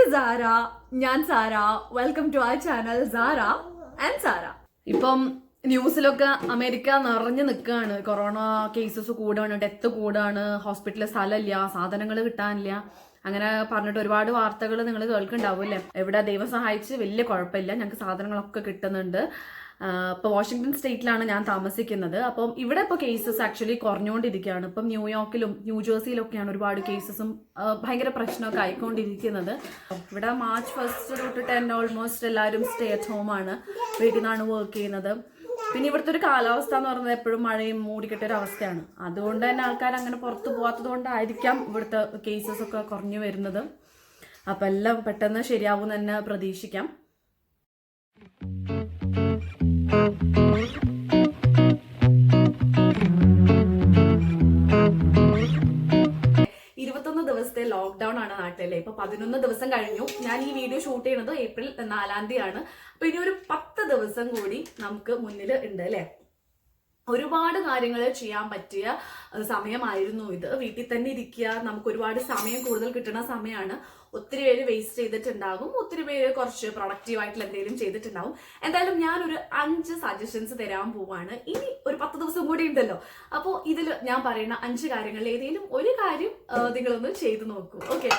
ഇത് സാര, ഞാൻ Sara. Welcome to our channel Sara and Sara. ഇപ്പം ന്യൂസിലൊക്കെ അമേരിക്ക നിറഞ്ഞു നിൽക്കുകയാണ്. കൊറോണ കേസസ് കൂടാണ്, ഡെത്ത് കൂടാണ്, ഹോസ്പിറ്റലിൽ സ്ഥലമില്ല, സാധനങ്ങൾ കിട്ടാനില്ല, അങ്ങനെ പറഞ്ഞിട്ട് ഒരുപാട് വാർത്തകൾ നിങ്ങൾ കേൾക്കുന്നുണ്ടാവും അല്ലേ. എവിടെ ദൈവം സഹായിച്ച് വലിയ കുഴപ്പമില്ല, ഞങ്ങൾക്ക് സാധനങ്ങളൊക്കെ കിട്ടുന്നുണ്ട്. ഇപ്പോൾ വാഷിങ്ടൺ സ്റ്റേറ്റിലാണ് ഞാൻ താമസിക്കുന്നത്. അപ്പം ഇവിടെ ഇപ്പോൾ കേസസ് ആക്ച്വലി കുറഞ്ഞുകൊണ്ടിരിക്കുകയാണ്. ഇപ്പം ന്യൂയോർക്കിലും ന്യൂജേഴ്സിയിലൊക്കെയാണ് ഒരുപാട് കേസസും ഭയങ്കര പ്രശ്നമൊക്കെ ആയിക്കൊണ്ടിരിക്കുന്നത്. ഇവിടെ മാർച്ച് 1 തൊട്ട് 10 ഓൾമോസ്റ്റ് എല്ലാവരും സ്റ്റേ അറ്റ് ഹോമാണ്, വീട്ടിൽ നിന്നാണ് വർക്ക് ചെയ്യുന്നത്. പിന്നെ ഇവിടുത്തെ ഒരു കാലാവസ്ഥ എന്ന് പറയുന്നത് എപ്പോഴും മഴയും മൂടിക്കെട്ട ഒരു അവസ്ഥയാണ്. അതുകൊണ്ട് തന്നെ ആൾക്കാർ അങ്ങനെ പുറത്ത് പോകാത്തത് കൊണ്ടായിരിക്കാം ഇവിടുത്തെ കേസസ് ഒക്കെ കുറഞ്ഞു വരുന്നത്. അപ്പം എല്ലാം പെട്ടെന്ന് ശരിയാവും തന്നെ പ്രതീക്ഷിക്കാം. ദിവസത്തെ ലോക്ക്ഡൌൺ ആണ് നാട്ടിലെ. ഇപ്പൊ 11 ദിവസം കഴിഞ്ഞു. ഞാൻ ഈ വീഡിയോ ഷൂട്ട് ചെയ്യുന്നത് ഏപ്രിൽ 4-ാം തീയതിയാണ്. അപ്പൊ ഇനി ഒരു 10 ദിവസം കൂടി നമുക്ക് മുന്നിൽ ഉണ്ട് അല്ലെ. ഒരുപാട് കാര്യങ്ങൾ ചെയ്യാൻ പറ്റിയ സമയമായിരുന്നു ഇത്. വീട്ടിൽ തന്നെ ഇരിക്കുക, നമുക്ക് ഒരുപാട് സമയം കൂടുതൽ കിട്ടുന്ന സമയമാണ്. ഒത്തിരി പേര് വേസ്റ്റ് ചെയ്തിട്ടുണ്ടാകും, ഒത്തിരി പേര് കുറച്ച് പ്രൊഡക്റ്റീവായിട്ടുള്ള എന്തെങ്കിലും ചെയ്തിട്ടുണ്ടാവും. എന്തായാലും ഞാനൊരു 5 സജഷൻസ് തരാൻ പോവാണ്. ഇനി ഒരു 10 ദിവസം കൂടി ഉണ്ടല്ലോ. അപ്പോൾ ഇതിൽ ഞാൻ പറയുന്ന 5 കാര്യങ്ങളിൽ ഏതെങ്കിലും ഒരു കാര്യം നിങ്ങളൊന്ന് ചെയ്തു നോക്കൂ. ഓക്കെ,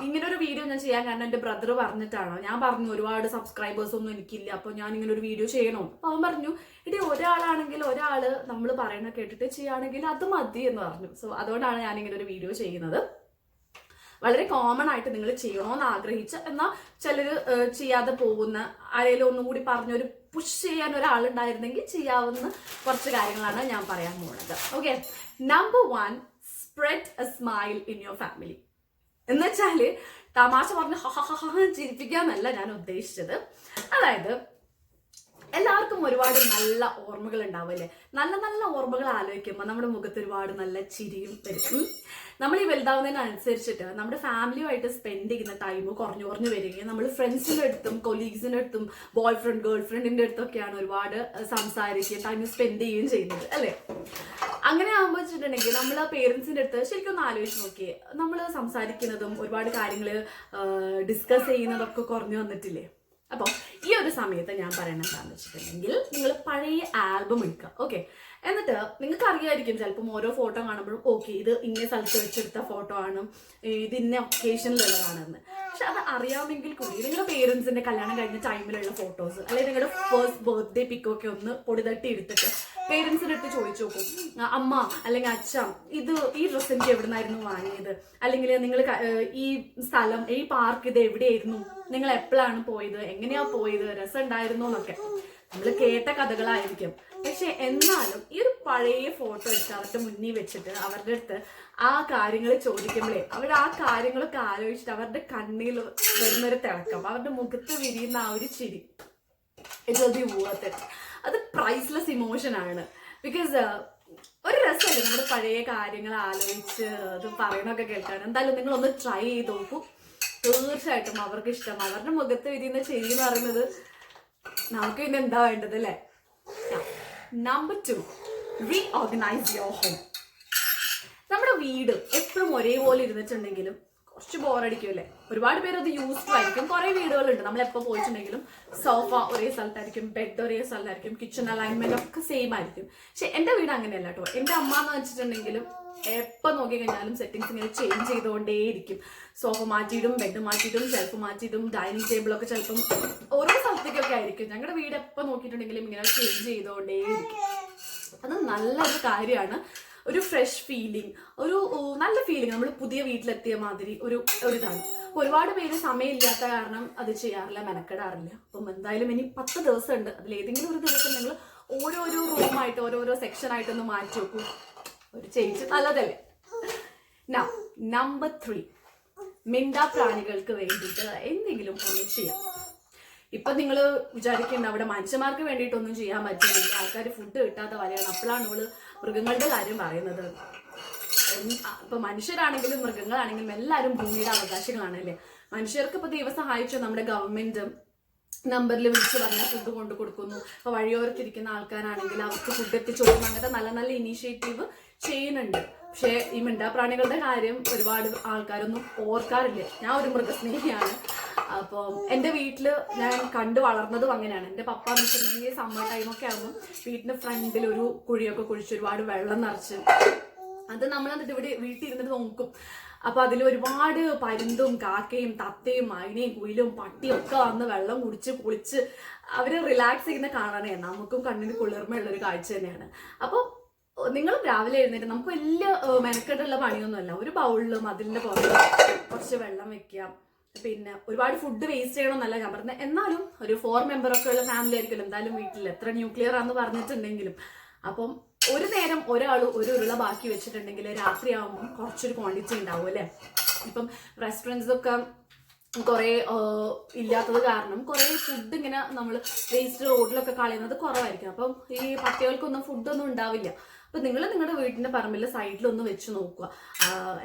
ഇങ്ങനൊരു വീഡിയോ ഞാൻ ചെയ്യാൻ കാരണം എൻ്റെ ബ്രദർ പറഞ്ഞിട്ടാണ്. ഞാൻ പറഞ്ഞു ഒരുപാട് സബ്സ്ക്രൈബേഴ്സ് ഒന്നും എനിക്കില്ല, അപ്പോൾ ഞാൻ ഇങ്ങനെ ഒരു വീഡിയോ ചെയ്യണോ. അപ്പോൾ അവൻ പറഞ്ഞു ഇടി ഒരാളാണെങ്കിൽ ഒരാള് നമ്മൾ പറയുന്ന കേട്ടിട്ട് ചെയ്യുകയാണെങ്കിൽ അത് മതി എന്ന് പറഞ്ഞു. സോ അതുകൊണ്ടാണ് ഞാൻ ഇങ്ങനെ ഒരു വീഡിയോ ചെയ്യുന്നത്. വളരെ കോമൺ ആയിട്ട് നിങ്ങൾ ചെയ്യണമെന്ന് ആഗ്രഹിച്ച് എന്നാൽ ചിലർ ചെയ്യാതെ പോകുന്ന, ആരെങ്കിലും ഒന്നും കൂടി പറഞ്ഞൊരു പുഷ് ചെയ്യാൻ ഒരാളുണ്ടായിരുന്നെങ്കിൽ ചെയ്യാവുന്ന കുറച്ച് കാര്യങ്ങളാണ് ഞാൻ പറയാൻ പോകുന്നത്. Okay, number 1, spread A smile in your family. എന്ന് വെച്ചാല് തമാശ പറഞ്ഞ് ചിരിപ്പിക്കാന്നല്ല ഞാൻ ഉദ്ദേശിച്ചത്. അതായത് എല്ലാവർക്കും ഒരുപാട് നല്ല ഓർമ്മകൾ ഉണ്ടാവില്ലേ. നല്ല നല്ല ഓർമ്മകൾ ആലോചിക്കുമ്പോൾ നമ്മുടെ മുഖത്ത് ഒരുപാട് നല്ല ചിരിയും വരും. നമ്മൾ ഈ വലുതാവുന്നതിനനുസരിച്ചിട്ട് നമ്മുടെ ഫാമിലിയുമായിട്ട് സ്പെൻഡ് ചെയ്യുന്ന ടൈം കുറഞ്ഞു വരികയും നമ്മൾ ഫ്രണ്ട്സിൻ്റെ അടുത്തും കൊളീഗ്സിൻ്റെ അടുത്തും ബോയ് ഫ്രണ്ട് ഗേൾ ഫ്രണ്ടിൻ്റെ അടുത്തൊക്കെയാണ് ഒരുപാട് സംസാരിക്കുകയും ടൈം സ്പെൻഡ് ചെയ്യുകയും ചെയ്യുന്നത് അല്ലേ. അങ്ങനെ ആകുമ്പോൾ വെച്ചിട്ടുണ്ടെങ്കിൽ നമ്മൾ പേരൻസിൻ്റെ അടുത്ത് ശരിക്കും ഒന്ന് ആലോചിച്ച് നോക്കിയേ, നമ്മൾ സംസാരിക്കുന്നതും ഒരുപാട് കാര്യങ്ങൾ ഡിസ്കസ് ചെയ്യുന്നതൊക്കെ കുറഞ്ഞു വന്നിട്ടില്ലേ. അപ്പോൾ ഈ ഒരു സമയത്ത് ഞാൻ പറയണത് എന്താണെന്ന് വെച്ചിട്ടുണ്ടെങ്കിൽ നിങ്ങൾ പഴയ ആൽബം എടുക്കുക. ഓക്കെ, എന്നിട്ട് നിങ്ങൾക്ക് അറിയാമായിരിക്കും ചിലപ്പം ഓരോ ഫോട്ടോ കാണുമ്പോഴും ഓക്കെ ഇത് ഇന്ന സ്ഥലത്ത് വെച്ചെടുത്ത ഫോട്ടോ ആണ്, ഇത് ഇന്ന ഒക്കേഷനിലുള്ളതാണെന്ന്. പക്ഷെ അത് അറിയാമെങ്കിൽ കൂടി നിങ്ങളുടെ പേരൻസിന്റെ കല്യാണം കഴിഞ്ഞ ടൈമിലുള്ള ഫോട്ടോസ് അല്ലെങ്കിൽ നിങ്ങളുടെ ഫസ്റ്റ് ബർത്ത്ഡേ പിക്കൊക്കെ ഒന്ന് പൊടി തട്ടി എടുത്തിട്ട് പേരൻസിൻ്റെ അടുത്ത് ചോദിച്ചു നോക്കും, അമ്മ അല്ലെങ്കിൽ അച്ഛ ഇത് ഈ ഡ്രസ്സ് എനിക്ക് എവിടെ നിന്നായിരുന്നു വാങ്ങിയത്, അല്ലെങ്കിൽ നിങ്ങൾ ഈ സ്ഥലം ഈ പാർക്ക് ഇത് എവിടെയായിരുന്നു, നിങ്ങൾ എപ്പോഴാണ് പോയത്, എങ്ങനെയാ പോയത്, രസം ഉണ്ടായിരുന്നു എന്നൊക്കെ നമ്മൾ കേട്ട കഥകളായിരിക്കും. പക്ഷെ എന്നാലും ഈ ഒരു പഴയ ഫോട്ടോ എടുത്ത് അവരുടെ മുന്നിൽ വെച്ചിട്ട് അവരുടെ അടുത്ത് ആ കാര്യങ്ങൾ ചോദിക്കുമ്പോഴേ അവർ ആ കാര്യങ്ങളൊക്കെ ആലോചിച്ചിട്ട് അവരുടെ കണ്ണിൽ വരുന്നൊരു തിളക്കം, അവരുടെ മുഖത്ത് വിരിയുന്ന ആ ഒരു ചിരി, it will be worth it. അത് പ്രൈസ്ലെസ് ഇമോഷൻ ആണ്. ബിക്കോസ് ഒരു രസമല്ലേ നമ്മുടെ പഴയ കാര്യങ്ങൾ ആലോചിച്ച് അത് പറയണൊക്കെ കേൾക്കാൻ. എന്തായാലും നിങ്ങളൊന്ന് ട്രൈ ചെയ്ത് നോക്കൂ, തീർച്ചയായിട്ടും അവർക്ക് ഇഷ്ടം. അവരുടെ മുഖത്ത് വിരിയുന്ന ചിരി എന്ന് പറയുന്നത് നമുക്ക് പിന്നെ എന്താ വേണ്ടത് അല്ലേ. Number 2, reorganise your home. നമ്മുടെ വീട് എപ്പോഴും ഒരേപോലെ ഇരുന്നിട്ടുണ്ടെങ്കിലും കുറച്ച് ബോറടിക്കുമല്ലേ. ഒരുപാട് പേര് അത് യൂസ്ഫുൾ ആയിരിക്കും. കുറേ വീടുകളുണ്ട് നമ്മൾ എപ്പോൾ പോയിട്ടുണ്ടെങ്കിലും സോഫ ഒരേ സ്ഥലത്തായിരിക്കും, ബെഡ് ഒരേ സ്ഥലത്തായിരിക്കും, കിച്ചൺ അലൈൻമെന്റ് ഒക്കെ സെയിം ആയിരിക്കും. പക്ഷെ എൻ്റെ വീട് അങ്ങനെയല്ല കേട്ടോ. എൻ്റെ അമ്മ എന്ന് വെച്ചിട്ടുണ്ടെങ്കിലും എപ്പോൾ നോക്കി കഴിഞ്ഞാലും സെറ്റിങ്സ് ഇങ്ങനെ ചേഞ്ച് ചെയ്തുകൊണ്ടേയിരിക്കും. സോഫ മാറ്റിയിടും, ബെഡ് മാറ്റിയിടും, ഷെൽഫ് മാറ്റിയിടും, ഡൈനിങ് ടേബിളൊക്കെ ചിലപ്പം ഓരോ സ്ഥലത്തേക്കൊക്കെ ആയിരിക്കും. ഞങ്ങളുടെ വീട് എപ്പോൾ നോക്കിയിട്ടുണ്ടെങ്കിലും ഇങ്ങനെ ചേഞ്ച് ചെയ്തുകൊണ്ടേയിരിക്കും. അത് നല്ലൊരു കാര്യമാണ്. ഒരു ഫ്രഷ് ഫീലിംഗ്, ഒരു നല്ല ഫീലിംഗ്, നമ്മൾ പുതിയ വീട്ടിലെത്തിയ മാതിരി ഒരു ഇതാണ്. അപ്പോൾ ഒരുപാട് പേര് സമയമില്ലാത്ത കാരണം അത് ചെയ്യാറില്ല, മെനക്കെടാറില്ല. അപ്പം എന്തായാലും ഇനി 10 ദിവസം ഉണ്ട്. അതിലേതെങ്കിലും ഒരു ദിവസം നിങ്ങൾ ഓരോരോ റൂമായിട്ട് ഓരോരോ സെക്ഷനായിട്ടൊന്ന് മാറ്റി വെക്കും. ഒരു ചേഞ്ച് നല്ലതല്ലേ. നമ്പർ 3, മിണ്ടാ പ്രാണികൾക്ക് വേണ്ടിയിട്ട് എന്തെങ്കിലും ഒന്ന് ചെയ്യാം. ഇപ്പൊ നിങ്ങൾ വിചാരിക്കേണ്ട അവിടെ മനുഷ്യന്മാർക്ക് വേണ്ടിയിട്ടൊന്നും ചെയ്യാൻ പറ്റില്ല, ആൾക്കാർ ഫുഡ് കിട്ടാത്ത വരെയാണ്. അപ്പോഴാണ് നമ്മൾ മൃഗങ്ങളുടെ കാര്യം പറയുന്നത്. ഇപ്പൊ മനുഷ്യരാണെങ്കിലും മൃഗങ്ങളാണെങ്കിലും എല്ലാവരും ഭൂമിയുടെ അവകാശികളാണല്ലേ. മനുഷ്യർക്ക് ഇപ്പൊ ദൈവം സഹായിച്ചു നമ്മുടെ ഗവൺമെന്റ് നമ്പറിൽ വിളിച്ച് പറഞ്ഞാൽ ഫുഡ് കൊണ്ടു കൊടുക്കുന്നു. ഇപ്പൊ വഴിയോരത്തിരിക്കുന്ന ആൾക്കാരാണെങ്കിൽ അവർക്ക് ഫുഡ് എത്തിച്ചു കൊടുക്കുന്നു. അങ്ങനത്തെ നല്ല നല്ല ഇനീഷ്യേറ്റീവ് ചെയ്യുന്നുണ്ട്. പക്ഷെ ഈ മിണ്ടാപ്രാണികളുടെ കാര്യം ഒരുപാട് ആൾക്കാരൊന്നും ഓർക്കാറില്ല. ഞാൻ ഒരു മൃഗസ്നേഹിയാണ്. അപ്പം എൻ്റെ വീട്ടിൽ ഞാൻ കണ്ടു വളർന്നതും അങ്ങനെയാണ്. എൻ്റെ പപ്പ എന്ന് വെച്ചിട്ടുണ്ടെങ്കിൽ സമ്മർ ടൈമൊക്കെ ആകുമ്പോൾ വീട്ടിൻ്റെ ഫ്രണ്ടിൽ ഒരു കുഴിയൊക്കെ കുഴിച്ച് ഒരുപാട് വെള്ളം നിറച്ച് അത് നമ്മൾ എന്നിട്ട് ഇവിടെ വീട്ടിൽ ഇരുന്നിട്ട് നോക്കും. അപ്പൊ അതിൽ ഒരുപാട് പരുന്തും കാക്കയും തത്തയും മൈനയും കുയിലും പട്ടിയും ഒക്കെ വന്ന് വെള്ളം കുടിച്ച് കുളിച്ച് അവര് റിലാക്സ് ചെയ്യുന്ന കാണാനേ നമുക്കും കണ്ണിന് കുളിർമയുള്ള ഒരു കാഴ്ച തന്നെയാണ്. അപ്പോൾ നിങ്ങളും രാവിലെ എഴുന്നേറ്റ് നമുക്ക് വലിയ മെനക്കെട്ടുള്ള പണിയൊന്നുമല്ല. ഒരു ബൗളിലും അതിൻ്റെ പുറത്ത് കുറച്ച് വെള്ളം വെക്കാം. പിന്നെ ഒരുപാട് ഫുഡ് വേസ്റ്റ് ചെയ്യണമെന്നല്ല ഞാൻ പറഞ്ഞത്. എന്നാലും ഒരു 4 മെമ്പറൊക്കെ ഉള്ള ഫാമിലി ആയിരിക്കും എന്തായാലും വീട്ടിൽ, എത്ര ന്യൂക്ലിയർ ആണെന്ന് പറഞ്ഞിട്ടുണ്ടെങ്കിലും. അപ്പം ഒരു നേരം ഒരാൾ ഒരു ഉരുള ബാക്കി വെച്ചിട്ടുണ്ടെങ്കിൽ രാത്രിയാകുമ്പോൾ കുറച്ചൊരു ക്വാണ്ടിറ്റി ഉണ്ടാവും അല്ലേ. ഇപ്പം റെസ്റ്റോറൻറ്റ്സൊക്കെ കുറേ ഇല്ലാത്തത് കാരണം കുറേ ഫുഡ് ഇങ്ങനെ നമ്മൾ വേസ്റ്റ് റോഡിലൊക്കെ കളയുന്നത് കുറവായിരിക്കും. അപ്പം ഈ പട്ടികൾക്കൊന്നും ഫുഡൊന്നും ഉണ്ടാവില്ല. അപ്പൊ നിങ്ങൾ നിങ്ങളുടെ വീടിന്റെ പറമ്പിൽ സൈഡിലൊന്ന് വെച്ച് നോക്കുക.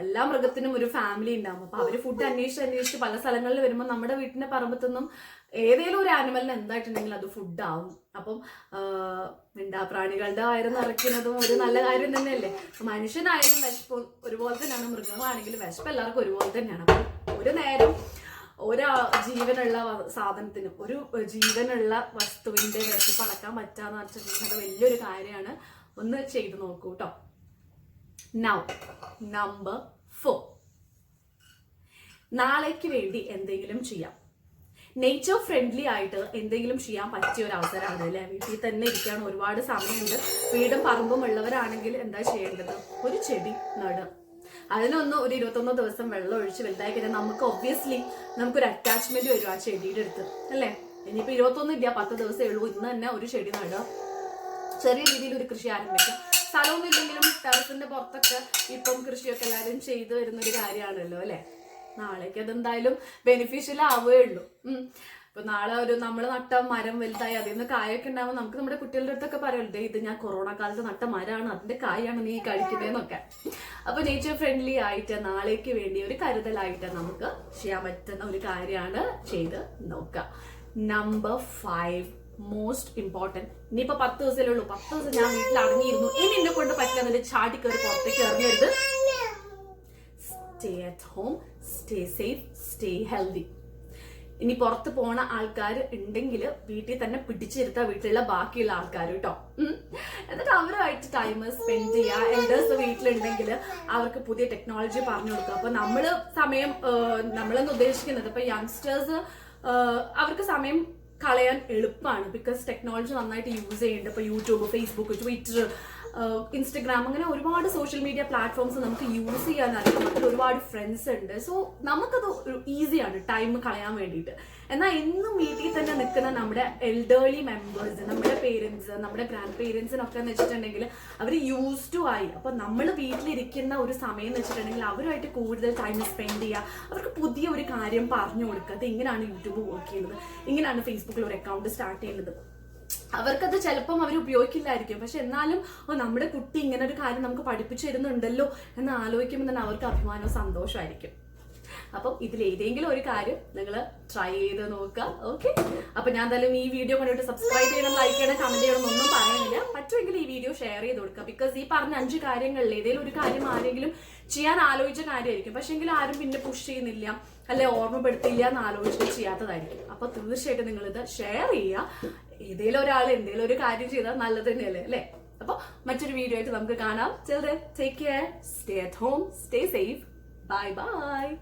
എല്ലാ മൃഗത്തിനും ഒരു ഫാമിലി ഉണ്ടാവും. അപ്പൊ അവര് ഫുഡ് അന്വേഷിച്ച് പല സ്ഥലങ്ങളിൽ വരുമ്പോൾ നമ്മുടെ വീട്ടിന്റെ പറമ്പത്തൊന്നും ഏതെങ്കിലും ഒരു ആനിമലിന് എന്തായിട്ടുണ്ടെങ്കിൽ അത് ഫുഡാവും. അപ്പം മിണ്ടാപ്രാണികളുടെ വയറ് നിറയ്ക്കുന്നതും ഒരു നല്ല കാര്യം തന്നെയല്ലേ. മനുഷ്യനായാലും വിശപ്പ് ഒരുപോലെ തന്നെയാണ്, മൃഗങ്ങളാണെങ്കിലും വിശപ്പ് എല്ലാവർക്കും ഒരുപോലെ തന്നെയാണ്. അപ്പം ഒരു നേരം ഒരു ജീവനുള്ള സാധനത്തിന്, ഒരു ജീവനുള്ള വസ്തുവിന്റെ വിശപ്പ് അടക്കാൻ പറ്റാന്ന് വെച്ചിട്ടുണ്ടെങ്കിൽ അത് വലിയൊരു കാര്യമാണ്. ഒന്ന് ചെയ്ത് നോക്കൂ കേട്ടോ. നൗ നമ്പർ 4, നാളേക്ക് വേണ്ടി എന്തെങ്കിലും ചെയ്യാം. നേച്ചർ ഫ്രണ്ട്ലി ആയിട്ട് എന്തെങ്കിലും ചെയ്യാൻ പറ്റിയ ഒരു അവസരമാണ് അല്ലേ. വീട്ടിൽ തന്നെ ഇരിക്കുകയാണ്, ഒരുപാട് സമയമുണ്ട്. വീടും പറമ്പും ഉള്ളവരാണെങ്കിൽ എന്താ ചെയ്യേണ്ടത്? ഒരു ചെടി നടുക. അതിനൊന്ന് ഒരു 21 ദിവസം വെള്ളം ഒഴിച്ച് വലുതായി കഴിഞ്ഞാൽ നമുക്ക് ഒബ്വിയസ്ലി നമുക്കൊരു അറ്റാച്ച്മെന്റ് വരും ആ ചെടിയുടെ അടുത്ത് അല്ലേ. ഇനിയിപ്പോൾ 21 ഇല്ല, 10 ദിവസമേ ഉള്ളൂ. ഇന്ന് തന്നെ ഒരു ചെടി നടുക, ചെറിയ രീതിയിൽ ഒരു കൃഷി ആരംഭിക്കാം. സ്ഥലമൊന്നും ഇല്ലെങ്കിലും ടെറസിന്റെ പുറത്തൊക്കെ ഇപ്പം കൃഷിയൊക്കെ എല്ലാവരും ചെയ്തു വരുന്നൊരു കാര്യമാണല്ലോ അല്ലെ. നാളേക്ക് അതെന്തായാലും ബെനിഫിഷ്യൽ ആവുകയേ ഉള്ളൂ. ഇപ്പൊ നാളെ ഒരു നമ്മൾ നട്ട മരം വലുതായി അതിൽ നിന്ന് കായൊക്കെ ഉണ്ടാവും. നമുക്ക് നമ്മുടെ കുട്ടികളുടെ അടുത്തൊക്കെ പറയുമല്ലോ, ഇത് ഞാൻ കൊറോണ കാലത്ത് നട്ട മരമാണ്, അതിന്റെ കായാണ് നീ കഴിക്കുന്നതെന്നൊക്കെ. അപ്പൊ നേച്ചർ ഫ്രണ്ട്ലി ആയിട്ട് നാളേക്ക് വേണ്ടി ഒരു കരുതലായിട്ട് നമുക്ക് ചെയ്യാൻ പറ്റുന്ന ഒരു കാര്യമാണ് ചെയ്ത് നോക്കുക. Number 5 most important. ഇനിയിപ്പോ 10 ദിവസമേ ഉള്ളൂ. 10 ദിവസം ഞാൻ വീട്ടിൽ അടങ്ങിയിരുന്നു, ഇനി എന്നെ കൊണ്ട് പറ്റില്ല ചാടി കയറി പുറത്തേക്ക് ഇറങ്ങരുത്. Stay at home, stay safe, stay healthy. ഇനി പുറത്ത് പോണ ആൾക്കാർ ഉണ്ടെങ്കിൽ വീട്ടിൽ തന്നെ പിടിച്ചിരുത്താം, വീട്ടിലുള്ള ബാക്കിയുള്ള ആൾക്കാർ കേട്ടോ. എന്നിട്ട് അവരുമായിട്ട് ടൈം സ്പെൻഡ് ചെയ്യുക. എൽഡേഴ്സ് വീട്ടിലുണ്ടെങ്കിൽ അവർക്ക് പുതിയ ടെക്നോളജി പറഞ്ഞു കൊടുക്കുക. അപ്പൊ നമ്മളെന്ന് ഉദ്ദേശിക്കുന്നത് ഇപ്പൊ യങ്സ്റ്റേഴ്സ് അവർക്ക് സമയം കളയാൻ എളുപ്പമാണ്. ബിക്കോസ് ടെക്നോളജി നന്നായിട്ട് യൂസ് ചെയ്യുന്നുണ്ട്. ഇപ്പോൾ യൂട്യൂബ്, ഫേസ്ബുക്ക്, ട്വിറ്റർ, ഇൻസ്റ്റഗ്രാം, അങ്ങനെ ഒരുപാട് സോഷ്യൽ മീഡിയ പ്ലാറ്റ്ഫോംസ് നമുക്ക് യൂസ് ചെയ്യാൻ അറിയാം. അതിൽ ഒരുപാട് ഫ്രണ്ട്സ് ഉണ്ട്. സോ നമുക്കത് ഒരു ഈസിയാണ് ടൈം കളയാൻ വേണ്ടിയിട്ട്. എന്നാൽ എന്നും വീട്ടിൽ തന്നെ നിൽക്കുന്ന നമ്മുടെ എൽഡേർലി മെമ്പേഴ്സ്, നമ്മുടെ പേരൻസ്, നമ്മുടെ ഗ്രാൻഡ് പേരൻസിനൊക്കെ എന്ന് വെച്ചിട്ടുണ്ടെങ്കിൽ അവർ യൂസ് ടു ആയി. അപ്പോൾ നമ്മൾ വീട്ടിലിരിക്കുന്ന ഒരു സമയം എന്ന് വെച്ചിട്ടുണ്ടെങ്കിൽ അവരുമായിട്ട് കൂടുതൽ ടൈം സ്പെൻഡ് ചെയ്യുക, അവർക്ക് പുതിയ ഒരു കാര്യം പറഞ്ഞു കൊടുക്കുക. അത് ഇങ്ങനെയാണ് യൂട്യൂബ് വർക്ക് ചെയ്യുന്നത്, ഇങ്ങനെയാണ് ഫേസ്ബുക്കിൽ ഒരു അക്കൗണ്ട് സ്റ്റാർട്ട് ചെയ്യുന്നത്. അവർക്കത് ചിലപ്പം അവർ ഉപയോഗിക്കില്ലായിരിക്കും, പക്ഷെ എന്നാലും നമ്മുടെ കുട്ടി ഇങ്ങനെ ഒരു കാര്യം നമുക്ക് പഠിപ്പിച്ചു തരുന്നുണ്ടല്ലോ എന്ന് ആലോചിക്കുമ്പോൾ തന്നെ അവർക്ക് അഭിമാനവും സന്തോഷമായിരിക്കും. അപ്പം ഇതിലേതെങ്കിലും ഒരു കാര്യം നിങ്ങൾ ട്രൈ ചെയ്ത് നോക്കുക. ഓക്കെ, അപ്പൊ ഞാൻ എന്തായാലും ഈ വീഡിയോ കണ്ടിട്ട് സബ്സ്ക്രൈബ് ചെയ്യണം, ലൈക്ക് ചെയ്യണം, കമന്റ് ചെയ്യണം ഒന്നും പറയുന്നില്ല. പറ്റുമെങ്കിൽ ഈ വീഡിയോ ഷെയർ ചെയ്ത് കൊടുക്കുക. ബിക്കോസ് ഈ പറഞ്ഞ 5 കാര്യങ്ങളിൽ ഏതെങ്കിലും ഒരു കാര്യം ആരെങ്കിലും ചെയ്യാൻ ആലോചിച്ച കാര്യമായിരിക്കും, പക്ഷെ എങ്കിലും ആരും പിന്നെ പുഷ് ചെയ്യുന്നില്ല അല്ലെ ഓർമ്മപ്പെടുത്തില്ല എന്ന് ആലോചിച്ചിട്ട് ചെയ്യാത്തതായിരിക്കും. അപ്പൊ തീർച്ചയായിട്ടും നിങ്ങൾ ഇത് ഷെയർ ചെയ്യുക. ഏതെങ്കിലും ഒരാൾ എന്തെങ്കിലും ഒരു കാര്യം ചെയ്താൽ നല്ലത് തന്നെയല്ലേ അല്ലേ. അപ്പൊ മറ്റൊരു വീഡിയോ ആയിട്ട് നമുക്ക് കാണാം. Till then, take care, stay at home, stay safe, bye bye.